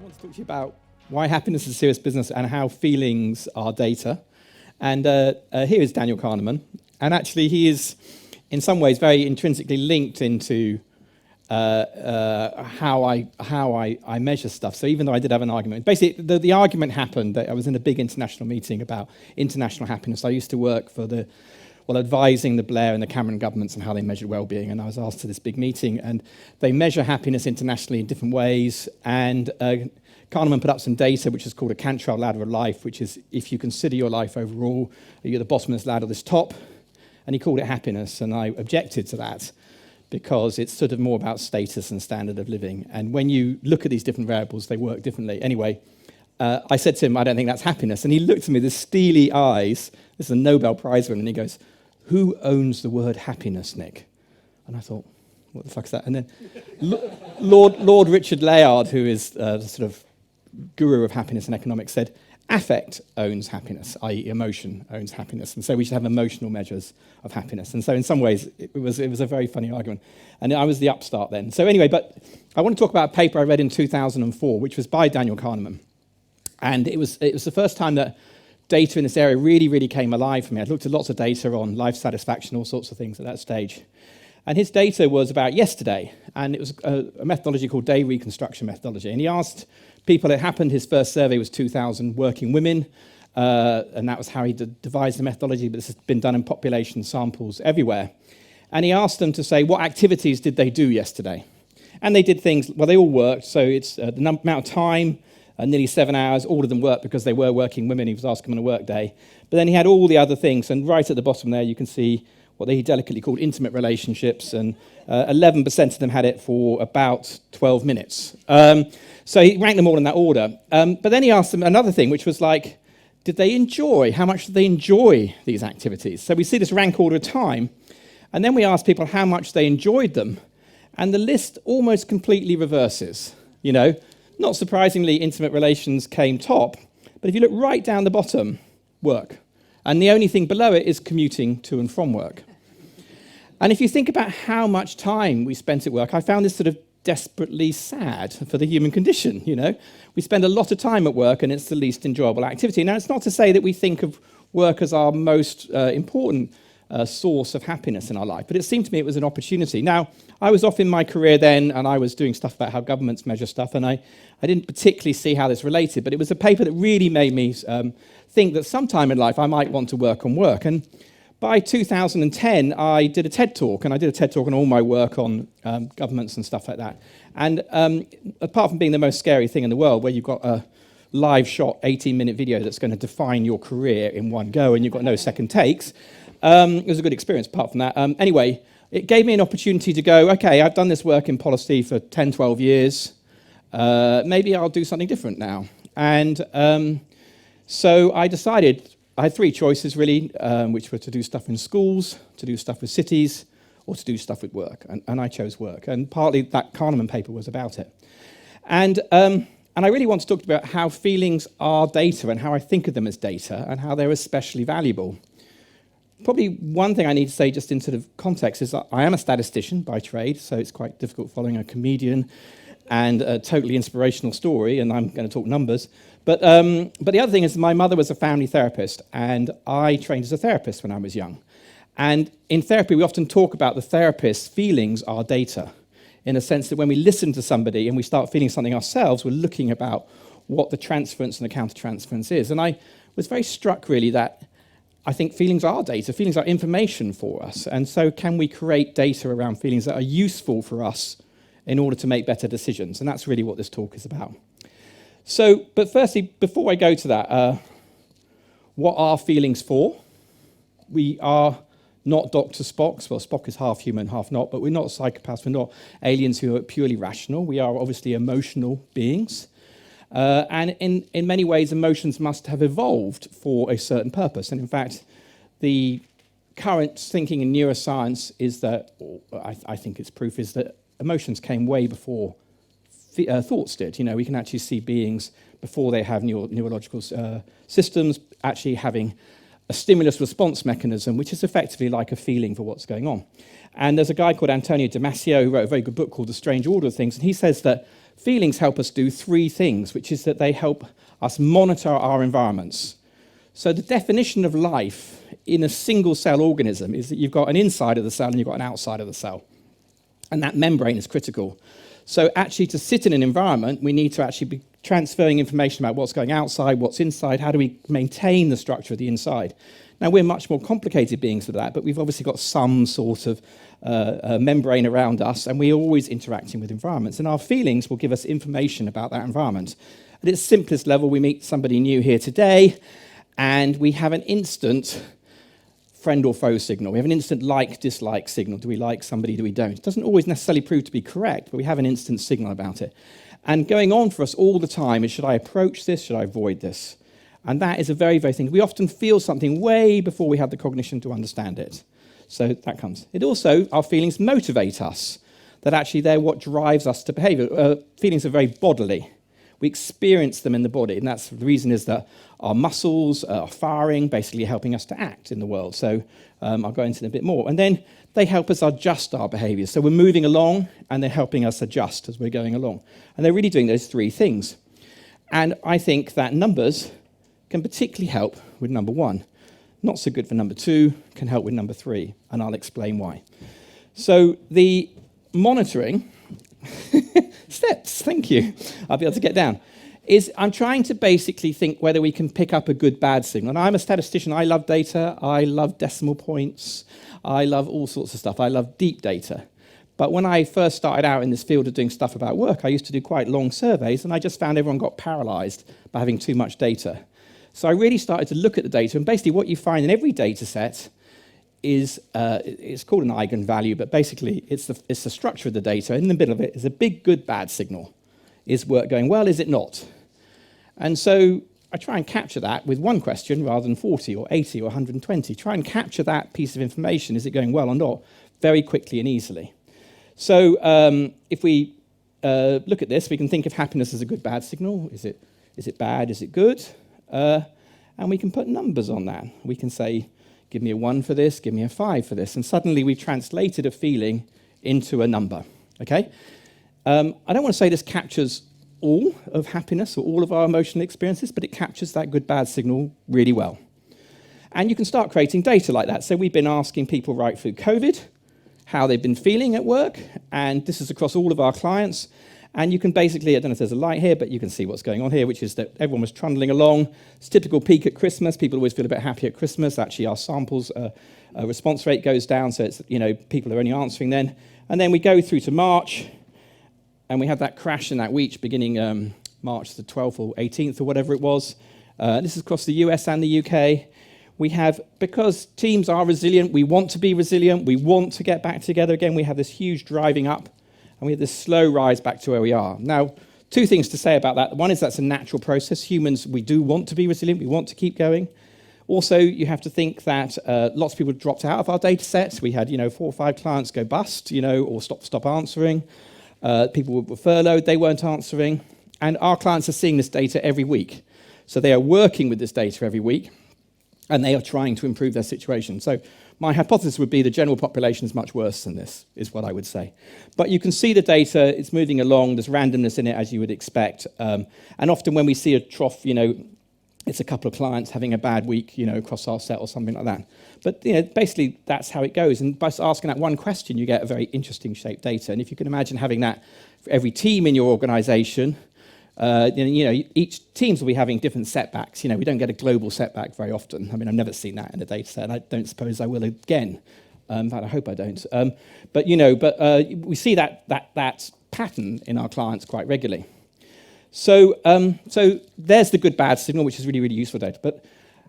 want to talk to you about why happiness is a serious business and how feelings are data. And here is Daniel Kahneman. And actually, he is, in some ways, very intrinsically linked into how I measure stuff. So even though I did have an argument, basically, the argument happened that I was in a big international meeting about international happiness. I used to work for advising the Blair and the Cameron governments on how they measured well-being, and I was asked to this big meeting, and they measure happiness internationally in different ways, and Kahneman put up some data which is called a Cantrell ladder of life, which is if you consider your life overall, you're at the bottom of this ladder, this top, and he called it happiness, and I objected to that because it's sort of more about status and standard of living, and when you look at these different variables, they work differently. Anyway, I said to him, I don't think that's happiness, and he looked at me with steely eyes. This is a Nobel Prize winner, and he goes, "Who owns the word happiness, Nick?" And I thought, what the fuck is that? And then Lord Richard Layard, who is the sort of guru of happiness and economics, said, affect owns happiness, i.e. emotion owns happiness. And so we should have emotional measures of happiness. And so in some ways, it was a very funny argument. And I was the upstart then. So anyway, but I want to talk about a paper I read in 2004, which was by Daniel Kahneman. And it was the first time that data in this area really, really came alive for me. I'd looked at lots of data on life satisfaction, all sorts of things at that stage. And his data was about yesterday, and it was a methodology called day reconstruction methodology. And he asked people, it happened, his first survey was 2,000 working women, and that was how he devised the methodology, but this has been done in population samples everywhere. And he asked them to say, what activities did they do yesterday? And they did things, well, they all worked, so it's the amount of time, nearly 7 hours, all of them worked because they were working women. He was asking them on a work day. But then he had all the other things, and right at the bottom there you can see what he delicately called intimate relationships, and 11% of them had it for about 12 minutes. So he ranked them all in that order. But then he asked them another thing, which was like, did they enjoy? How much did they enjoy these activities? So we see this rank order of time, and then we ask people how much they enjoyed them, and the list almost completely reverses, you know. Not surprisingly, intimate relations came top, but if you look right down the bottom, work. And the only thing below it is commuting to and from work. And if you think about how much time we spent at work, I found this sort of desperately sad for the human condition, you know. We spend a lot of time at work and it's the least enjoyable activity. Now, it's not to say that we think of work as our most important source of happiness in our life, but it seemed to me it was an opportunity. Now, I was off in my career then, and I was doing stuff about how governments measure stuff, and I didn't particularly see how this related, but it was a paper that really made me think that sometime in life I might want to work on work. And by 2010, I did a TED Talk, and I did a TED Talk on all my work on governments and stuff like that. And apart from being the most scary thing in the world, where you've got a live shot 18-minute video that's going to define your career in one go, and you've got no second takes, it was a good experience apart from that. Anyway, it gave me an opportunity to go, okay, I've done this work in policy for 10, 12 years. Maybe I'll do something different now. And so I decided, I had three choices really, which were to do stuff in schools, to do stuff with cities, or to do stuff with work. And I chose work. And partly that Kahneman paper was about it. And I really want to talk about how feelings are data and how I think of them as data and how they're especially valuable. Probably one thing I need to say just in sort of context is that I am a statistician by trade, so it's quite difficult following a comedian and a totally inspirational story, and I'm going to talk numbers. But the other thing is my mother was a family therapist, and I trained as a therapist when I was young. And in therapy, we often talk about the therapist's feelings are data, in a sense that when we listen to somebody and we start feeling something ourselves, we're looking about what the transference and the countertransference is. And I was very struck, really, that I think feelings are data. Feelings are information for us. And so can we create data around feelings that are useful for us in order to make better decisions? And that's really what this talk is about. So, but firstly, before I go to that, what are feelings for? We are not Dr. Spock. Well, Spock is half human, half not, but we're not psychopaths. We're not aliens who are purely rational. We are obviously emotional beings. And in many ways, emotions must have evolved for a certain purpose. And in fact, the current thinking in neuroscience is that, or I think its proof is that emotions came way before thoughts did. You know, we can actually see beings before they have neurological systems actually having a stimulus response mechanism, which is effectively like a feeling for what's going on. And there's a guy called Antonio Damasio who wrote a very good book called The Strange Order of Things, and he says that feelings help us do three things, which is that they help us monitor our environments. So the definition of life in a single-cell organism is that you've got an inside of the cell and you've got an outside of the cell. And that membrane is critical. So actually, to sit in an environment, we need to actually be transferring information about what's going outside, what's inside, how do we maintain the structure of the inside. Now, we're much more complicated beings than that, but we've obviously got some sort of membrane around us, and we're always interacting with environments. And our feelings will give us information about that environment. At its simplest level, we meet somebody new here today, and we have an instant friend or foe signal. We have an instant like-dislike signal. Do we like somebody, do we don't? It doesn't always necessarily prove to be correct, but we have an instant signal about it. And going on for us all the time is, should I approach this, should I avoid this? And that is a very, very thing. We often feel something way before we have the cognition to understand it. So that comes. It also, our feelings motivate us, that actually they're what drives us to behavior. Feelings are very bodily. We experience them in the body, and that's the reason is that our muscles are firing, basically helping us to act in the world. So I'll go into it a bit more. And then they help us adjust our behaviors. So we're moving along, and they're helping us adjust as we're going along. And they're really doing those three things. And I think that numbers can particularly help with number one. Not so good for number two, can help with number three, and I'll explain why. So the monitoring, steps, thank you, I'll be able to get down, is I'm trying to basically think whether we can pick up a good, bad signal. And I'm a statistician, I love data, I love decimal points, I love all sorts of stuff, I love deep data. But when I first started out in this field of doing stuff about work, I used to do quite long surveys, and I just found everyone got paralyzed by having too much data. So I really started to look at the data, and basically what you find in every data set is, it's called an eigenvalue, but basically it's the structure of the data. In the middle of it is a big, good, bad signal. Is work going well, is it not? And so I try and capture that with one question rather than 40 or 80 or 120. Try and capture that piece of information, is it going well or not, very quickly and easily. So if we look at this, we can think of happiness as a good, bad signal. Is it bad, is it good? And we can put numbers on that. We can say, give me a 1 for this, give me a 5 for this. And suddenly we've translated a feeling into a number, okay? I don't want to say this captures all of happiness or all of our emotional experiences, but it captures that good, bad signal really well. And you can start creating data like that. So we've been asking people right through COVID how they've been feeling at work, and this is across all of our clients. And you can basically, I don't know if there's a light here, but you can see what's going on here, which is that everyone was trundling along. It's a typical peak at Christmas. People always feel a bit happy at Christmas. Actually, our samples response rate goes down, so it's, people are only answering then. And then we go through to March, and we have that crash in that week beginning March the 12th or 18th or whatever it was. This is across the US and the UK. We have, because teams are resilient, we want to be resilient, we want to get back together again, we have this huge driving up, and we have this slow rise back to where we are. Now, two things to say about that. One is that's a natural process. Humans, we do want to be resilient, we want to keep going. Also, you have to think that lots of people dropped out of our data sets. We had, 4 or 5 clients go bust, or stop answering. People were furloughed, they weren't answering. And our clients are seeing this data every week. So they are working with this data every week, and they are trying to improve their situation. So my hypothesis would be the general population is much worse than this, is what I would say. But you can see the data, it's moving along, there's randomness in it, as you would expect. And often when we see a trough, it's a couple of clients having a bad week, across our set or something like that. But, basically that's how it goes. And by asking that one question, you get a very interesting shaped data. And if you can imagine having that for every team in your organization, each teams will be having different setbacks. We don't get a global setback very often. I mean, I've never seen that in a data set, and I don't suppose I will again. In fact, I hope I don't. But we see that pattern in our clients quite regularly. So there's the good, bad signal, which is really, really useful data. But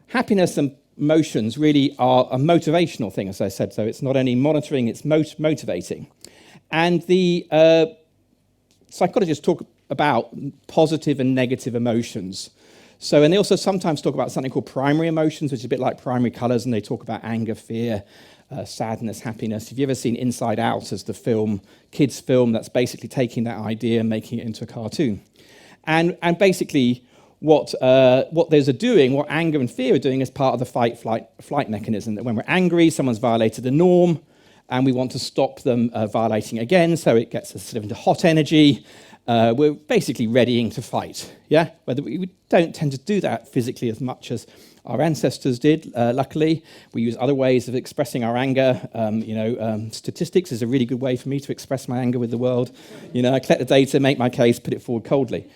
happiness and emotions really are a motivational thing, as I said. So it's not only monitoring, it's motivating. And the psychologists talk about positive and negative emotions. So, and they also sometimes talk about something called primary emotions, which is a bit like primary colors, and they talk about anger, fear, sadness, happiness. Have you ever seen Inside Out as the film, kids' film, that's basically taking that idea and making it into a cartoon? And basically what those are doing, what anger and fear are doing is part of the fight mechanism, that when we're angry, someone's violated the norm, and we want to stop them violating again, so it gets us sort of into hot energy, we're basically readying to fight. Yeah, whether we don't tend to do that physically as much as our ancestors did. Luckily, we use other ways of expressing our anger. Statistics is a really good way for me to express my anger with the world. I collect the data, make my case, put it forward coldly.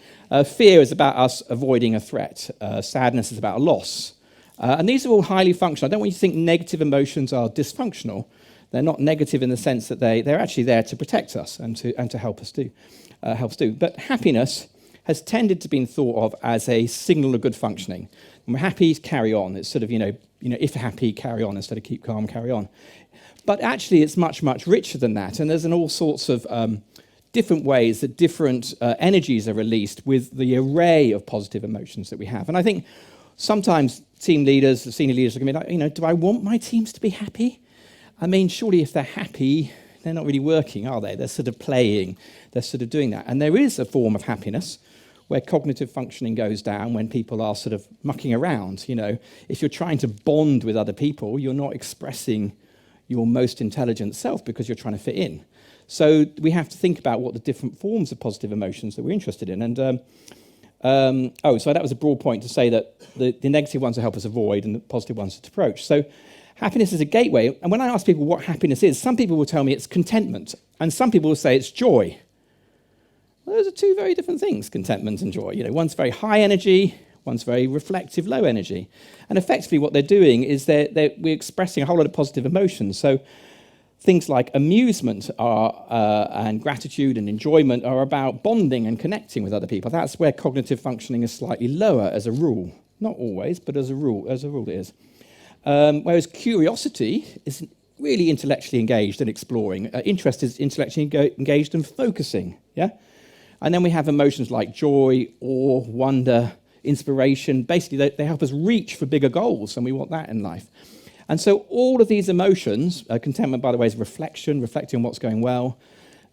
Fear is about us avoiding a threat. Sadness is about a loss. And these are all highly functional. I don't want you to think negative emotions are dysfunctional. They're not negative in the sense that they're actually there to protect us and to help us do. But happiness has tended to be thought of as a signal of good functioning. When we're happy, carry on. It's sort of, if you're happy, carry on instead of keep calm, carry on. But actually, it's much, much richer than that. And there's all sorts of different ways that different energies are released with the array of positive emotions that we have. And I think sometimes team leaders, senior leaders are going to be like, do I want my teams to be happy? I mean, surely if they're happy, they're not really working, are they? They're sort of playing, they're sort of doing that. And there is a form of happiness where cognitive functioning goes down when people are sort of mucking around. If you're trying to bond with other people, you're not expressing your most intelligent self because you're trying to fit in. So we have to think about what the different forms of positive emotions that we're interested in. And so that was a broad point to say that the negative ones will help us avoid and the positive ones to approach. So happiness is a gateway. And when I ask people what happiness is, some people will tell me it's contentment. And some people will say it's joy. Well, those are two very different things, contentment and joy. One's very high energy, one's very reflective, low energy. And effectively what they're doing is we're expressing a whole lot of positive emotions. So things like amusement and gratitude and enjoyment are about bonding and connecting with other people. That's where cognitive functioning is slightly lower as a rule. Not always, but as a rule it is. Whereas curiosity is really intellectually engaged and exploring. Interest is intellectually engaged and focusing. Yeah. And then we have emotions like joy, awe, wonder, inspiration. Basically, they help us reach for bigger goals, and we want that in life. And so all of these emotions, contentment, by the way, is reflecting on what's going well.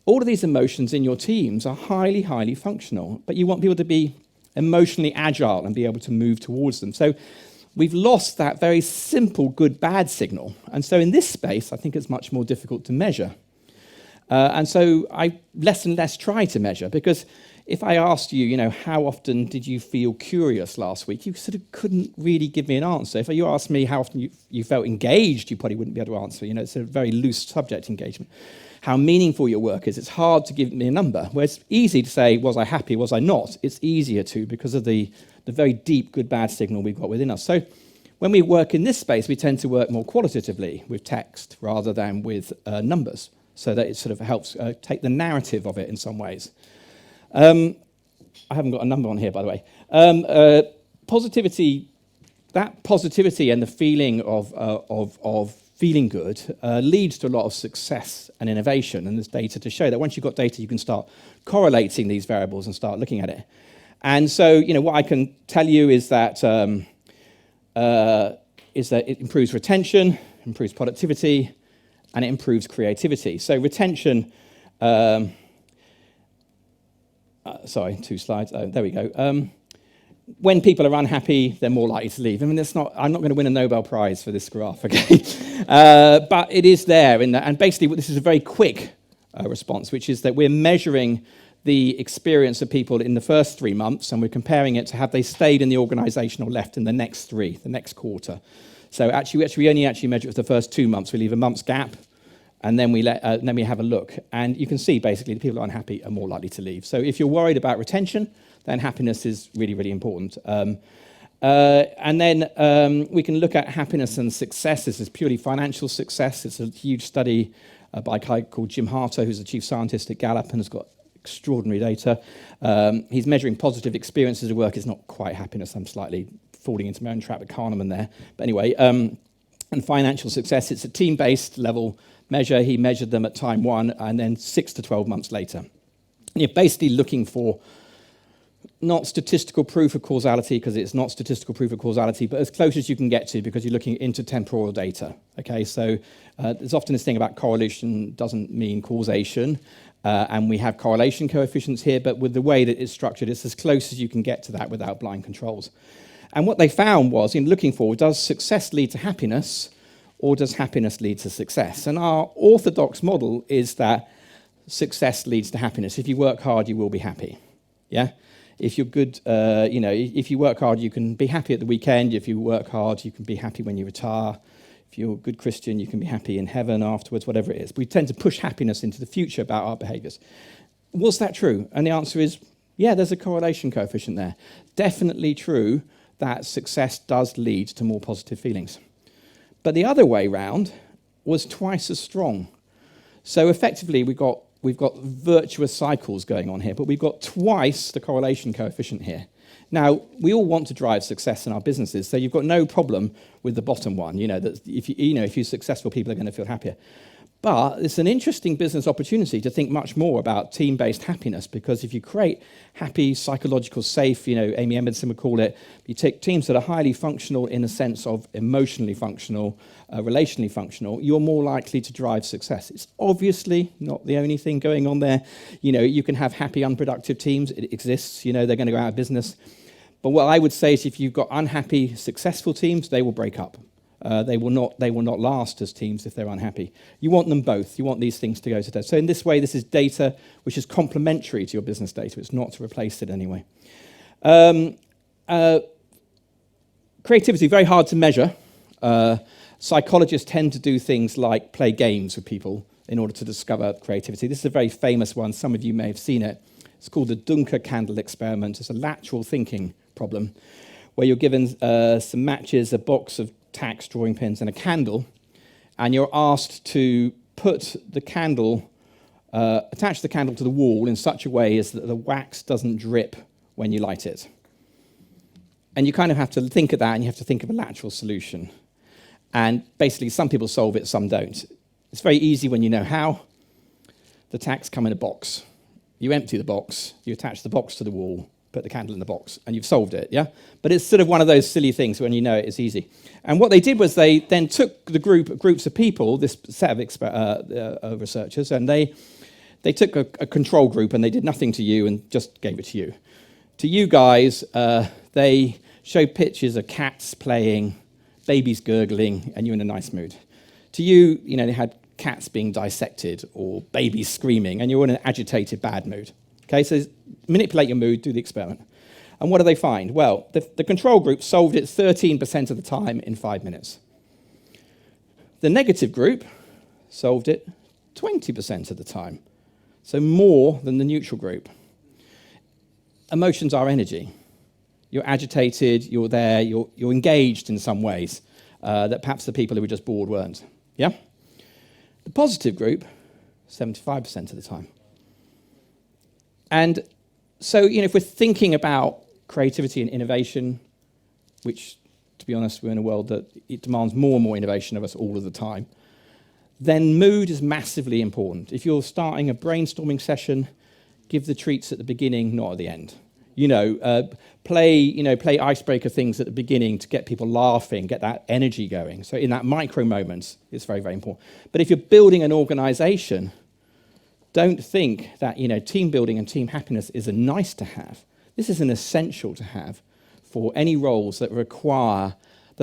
All of these emotions in your teams are highly, highly functional, but you want people to be emotionally agile and be able to move towards them. So we've lost that very simple good-bad signal. And so in this space, I think it's much more difficult to measure. And so I less and less try to measure, because if I asked you, how often did you feel curious last week, you sort of couldn't really give me an answer. If you asked me how often you felt engaged, you probably wouldn't be able to answer. It's a very loose subject, engagement. How meaningful your work is, it's hard to give me a number. Where it's easy to say, was I happy, was I not? It's easier to, because of the very deep good-bad signal we've got within us. So when we work in this space, we tend to work more qualitatively with text rather than with numbers, so that it sort of helps take the narrative of it in some ways. I haven't got a number on here, by the way. Positivity, that positivity and the feeling of feeling good leads to a lot of success and innovation, and there's data to show that. Once you've got data, you can start correlating these variables and start looking at it. And so, what I can tell you is that it improves retention, improves productivity, and it improves creativity. So retention, sorry, 2 slides. Oh, there we go. When people are unhappy, they're more likely to leave. I mean, I'm not going to win a Nobel Prize for this graph, okay? But it is there. And basically, this is a very quick response, which is that we're measuring the experience of people in the first 3 months, and we're comparing it to have they stayed in the organisation or left in the next quarter. So we only measure it for the first 2 months. We leave a month's gap, and then we have a look. And you can see, basically, the people who are unhappy are more likely to leave. So if you're worried about retention, then happiness is really, really important. And then we can look at happiness and success. This is purely financial success. It's a huge study by a guy called Jim Harter, who's the chief scientist at Gallup and has got extraordinary data. He's measuring positive experiences at work. It's not quite happiness. I'm slightly falling into my own trap with Kahneman there. But anyway, and financial success, it's a team-based level measure. He measured them at time 1 and then 6 to 12 months later. And you're basically looking for not statistical proof of causality, because it's not statistical proof of causality, but as close as you can get to, because you're looking into temporal data. Okay, so there's often this thing about correlation doesn't mean causation, and we have correlation coefficients here, but with the way that it's structured, it's as close as you can get to that without blind controls. And what they found was, in looking for, does success lead to happiness, or does happiness lead to success? And our orthodox model is that success leads to happiness. If you work hard, you will be happy. Yeah? If you're good, if you work hard, you can be happy at the weekend. If you work hard, you can be happy when you retire. If you're a good Christian, you can be happy in heaven afterwards, whatever it is. We tend to push happiness into the future about our behaviors. Was that true? And the answer is, yeah, there's a correlation coefficient there. Definitely true that success does lead to more positive feelings. But the other way round was twice as strong. So effectively, we've got virtuous cycles going on here, but we've got twice the correlation coefficient here. Now, we all want to drive success in our businesses, so you've got no problem with the bottom one. That if you're successful, people are going to feel happier. But it's an interesting business opportunity to think much more about team-based happiness, because if you create happy, psychological, safe, Amy Edmondson would call it, you take teams that are highly functional in the sense of emotionally functional, relationally functional, you're more likely to drive success. It's obviously not the only thing going on there. You can have happy, unproductive teams. It exists. They're going to go out of business. But what I would say is if you've got unhappy, successful teams, they will break up. They will not last as teams if they're unhappy. You want them both. You want these things to go together. So in this way, this is data which is complementary to your business data. It's not to replace it anyway. Creativity, very hard to measure. Psychologists tend to do things like play games with people in order to discover creativity. This is a very famous one. Some of you may have seen it. It's called the Dunker candle experiment. It's a lateral thinking problem where you're given some matches, a box of tacks, drawing pins, and a candle, and you're asked to put the candle, attach the candle to the wall in such a way as that the wax doesn't drip when you light it. And you kind of have to think of that, and you have to think of a lateral solution. And basically, some people solve it, some don't. It's very easy when you know how. The tacks come in a box. You empty the box, you attach the box to the wall, put the candle in the box, and you've solved it, yeah? But it's sort of one of those silly things when you know it, it's easy. And what they did was they then took the groups of people, this set of researchers, and they took a control group and they did nothing to you and just gave it to you. To you guys, they showed pictures of cats playing, babies gurgling, and you're in a nice mood. To you, they had cats being dissected or babies screaming, and you're in an agitated, bad mood. Okay, so manipulate your mood, do the experiment. And what do they find? Well, the control group solved it 13% of the time in 5 minutes. The negative group solved it 20% of the time, so more than the neutral group. Emotions are energy. You're agitated, you're there, you're engaged in some ways that perhaps the people who were just bored weren't. Yeah? The positive group, 75% of the time. And so, if we're thinking about creativity and innovation, which, to be honest, we're in a world that it demands more and more innovation of us all of the time, then mood is massively important. If you're starting a brainstorming session, give the treats at the beginning, not at the end. Play icebreaker things at the beginning to get people laughing, get that energy going. So in that micro moment, it's very, very important. But if you're building an organization, don't think that, team building and team happiness is a nice to have. This is an essential to have for any roles that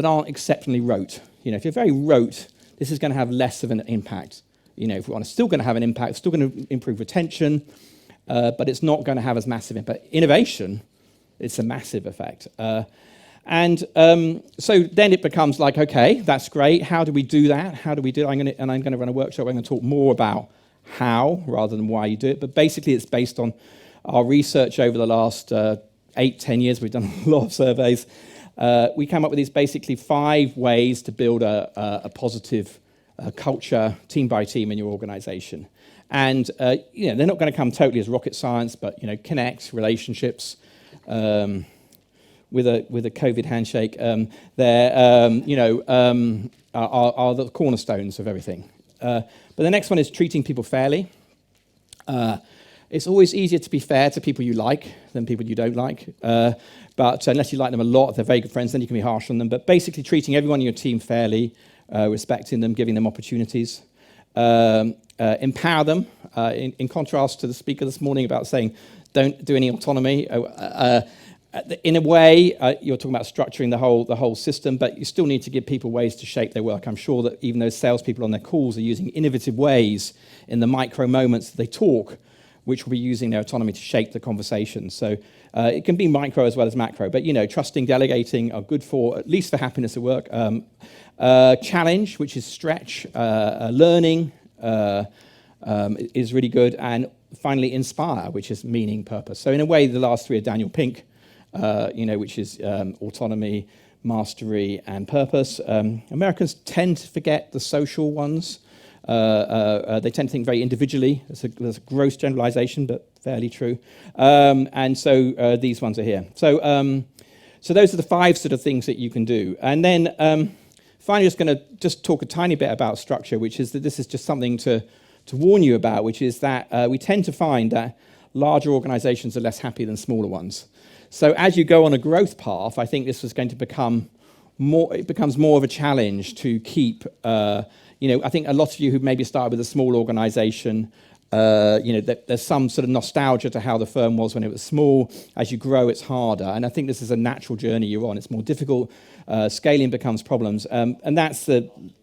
aren't exceptionally rote. If you're very rote, this is going to have less of an impact. If we want to still going to have an impact, still going to improve retention, but it's not going to have as massive impact. Innovation, it's a massive effect. So then it becomes like, okay, that's great. How do we do that? How do we do it? I'm going to run a workshop. I'm going to talk more about how rather than why you do it. But basically, it's based on our research over the last 8-10 years. We've done a lot of surveys. We came up with these basically 5 ways to build a positive culture, team by team, in your organization. And they're not going to come totally as rocket science, but connect, relationships, with a COVID handshake, are the cornerstones of everything. But the next one is treating people fairly. It's always easier to be fair to people you like than people you don't like. But unless you like them a lot, if they're very good friends, then you can be harsh on them. But basically treating everyone in your team fairly, respecting them, giving them opportunities. Empower them, in contrast to the speaker this morning about saying don't do any autonomy. In a way, you're talking about structuring the whole system, but you still need to give people ways to shape their work. I'm sure that even those salespeople on their calls are using innovative ways in the micro moments that they talk, which will be using their autonomy to shape the conversation. So it can be micro as well as macro, but trusting, delegating are good for, at least for happiness at work. Challenge, which is stretch, learning is really good, and finally inspire, which is meaning, purpose. So in a way, the last three are Daniel Pink, which is autonomy, mastery, and purpose. Americans tend to forget the social ones. They tend to think very individually. There's a gross generalization, but fairly true. And so these ones are here. So those are the 5 sort of things that you can do. And then finally, just going to talk a tiny bit about structure, which is that this is just something to warn you about, which is that we tend to find that larger organizations are less happy than smaller ones. So as you go on a growth path, I think this is going to become more, it becomes more of a challenge to keep, I think a lot of you who maybe started with a small organization, there's some sort of nostalgia to how the firm was when it was small. As you grow, it's harder. And I think this is a natural journey you're on. It's more difficult. Scaling becomes problems. And that's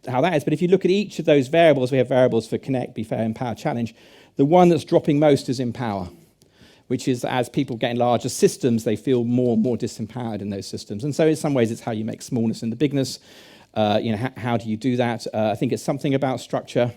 how that is. But if you look at each of those variables, we have variables for connect, be fair, empower, challenge. The one that's dropping most is empower, which is as people get in larger systems, they feel more and more disempowered in those systems. And so in some ways, it's how you make smallness into bigness. How do you do that? I think it's something about structure.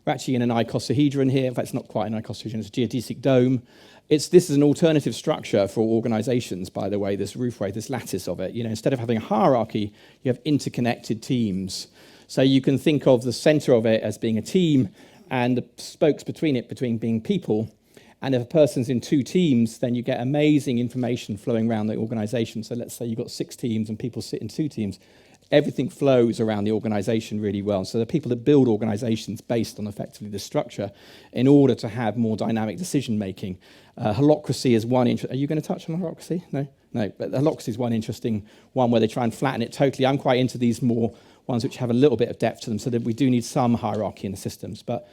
We're actually in an icosahedron here. In fact, it's not quite an icosahedron, it's a geodesic dome. This is an alternative structure for organizations, by the way, this roofway, this lattice of it. Instead of having a hierarchy, you have interconnected teams. So you can think of the center of it as being a team and the spokes between being people. And if a person's in 2 teams, then you get amazing information flowing around the organization. So let's say you've got 6 teams and people sit in 2 teams. Everything flows around the organization really well. So the people that build organizations based on effectively the structure in order to have more dynamic decision making. Holacracy is one. Are you going to touch on holacracy? No? But holacracy is one interesting one where they try and flatten it totally. I'm quite into these more ones which have a little bit of depth to them so that we do need some hierarchy in the systems. But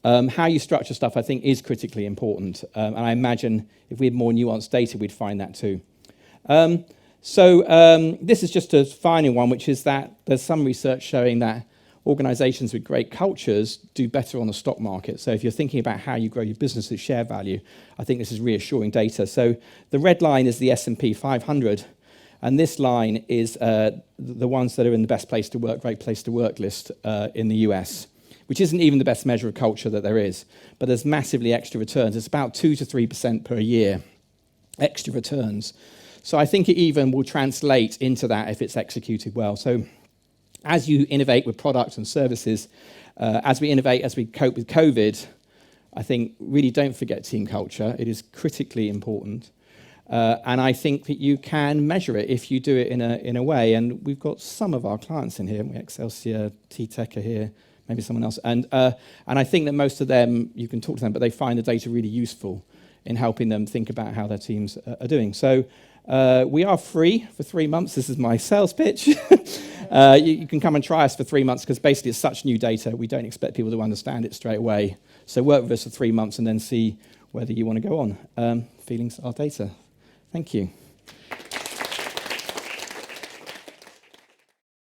how you structure stuff, I think, is critically important. And I imagine if we had more nuanced data, we'd find that too. This is just a final one, which is that there's some research showing that organizations with great cultures do better on the stock market. So if you're thinking about how you grow your business at share value, I think this is reassuring data. So the red line is the S&P 500, and this line is the ones that are in the best place to work, great place to work list in the US, which isn't even the best measure of culture that there is. But there's massively extra returns. It's about 2 to 3% per year, extra returns. So I think it even will translate into that if it's executed well. So as you innovate with products and services, as we innovate, as we cope with COVID, I think really don't forget team culture. It is critically important. And I think that you can measure it if you do it in a way. And we've got some of our clients in here. Excelsior, T-Tech are here, maybe someone else. And I think that most of them, you can talk to them, but they find the data really useful in helping them think about how their teams are doing. So we are free for 3 months. This is my sales pitch. You can come and try us for 3 months because basically it's such new data. We don't expect people to understand it straight away. So work with us for 3 months and then see whether you want to go on. Feelings are data. Thank you.